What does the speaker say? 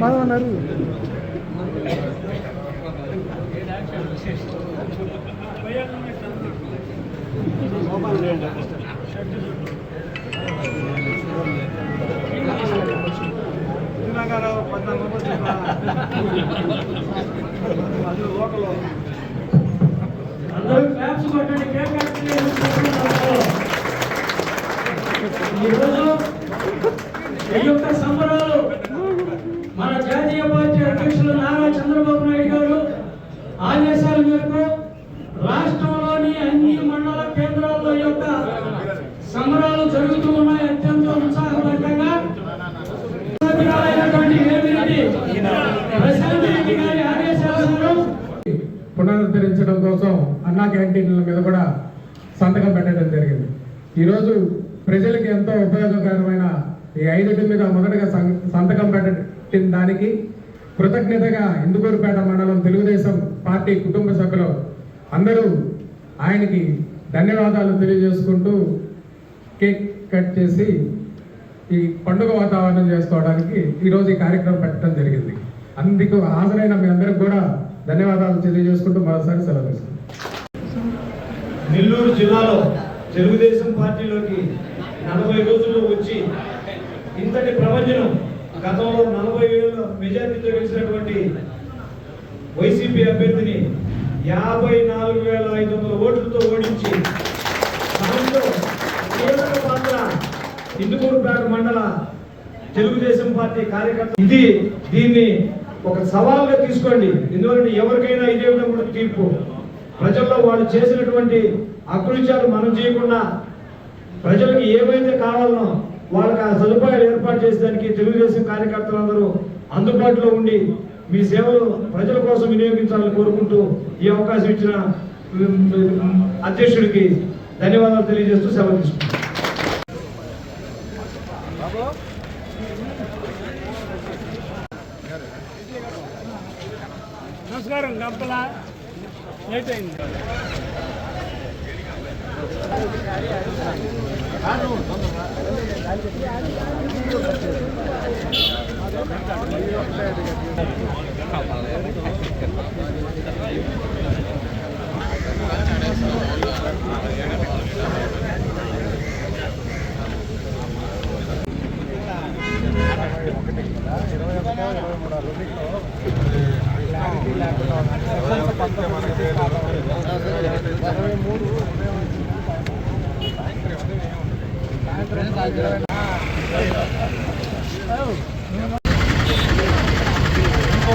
బాగున్నారు. ఈరోజు ఈ యొక్క సంబరాలు మన జాతీయ పార్టీ అధ్యక్షులు నారా చంద్రబాబు నాయుడు గారు ఆదేశాల మేరకు రాష్ట్రంలోని అన్ని మండల కేంద్రాల్లో యొక్క సంబరాలు జరుగుతూ ఉన్నాయి. అత్యంత ఉత్సాహవంతంగా పునరుద్ధరించడం కోసం అన్నా క్యాంటీన్ల మీద కూడా సంతకం పెట్టడం జరిగింది. ఈరోజు ప్రజలకు ఎంతో ఉపయోగకరమైన ఈ 5 మీద మొదటగా సంతకం పెట్టిన దానికి కృతజ్ఞతగా ఇందుకూరుపేట మండలం తెలుగుదేశం పార్టీ కుటుంబ సభ్యులు అందరూ ఆయనకి ధన్యవాదాలు తెలియజేసుకుంటూ కేక్ కట్ చేసి ఈ పండుగ వాతావరణం చేసుకోవడానికి ఈరోజు ఈ కార్యక్రమం పెట్టడం జరిగింది. అందుకు హాజరైన మీ అందరికి కూడా ధన్యవాదాలు తెలియజేసుకుంటూ మరోసారి సెలవు తీసుకుంటాం. నెల్లూరు జిల్లాలో తెలుగుదేశం పార్టీలోకి 40 రోజుల్లో వచ్చి ఇంతటి ప్రపంచం గతంలో 40,000 మెజార్టీతో గెలిచినటువంటి వైసీపీ అభ్యర్థిని 54,500 ఓట్లతో ఓడించి దాంట్లో కీలక పాత్ర ఇందుకూరుపేట మండల తెలుగుదేశం పార్టీ కార్యకర్త. దీన్ని ఒక సవాల్గా తీసుకోండి. ఎందుకంటే ఎవరికైనా ఇదే విధంగా తీర్పు ప్రజల్లో వాళ్ళు చేసినటువంటి అకృత్యాలు మనం చేయకుండా ప్రజలకు ఏవైతే కావాలనో వాళ్ళకి ఆ సదుపాయాలు ఏర్పాటు చేసేదానికి తెలుగుదేశం కార్యకర్తలందరూ అందుబాటులో ఉండి మీ సేవలు ప్రజల కోసం వినియోగించాలని కోరుకుంటూ ఈ అవకాశం ఇచ్చిన అధ్యక్షుడికి ధన్యవాదాలు తెలియజేస్తూ సెలవు తీసుకుంటాం. నమస్కారం. గంపల లేట్ అయింది. ఇంకో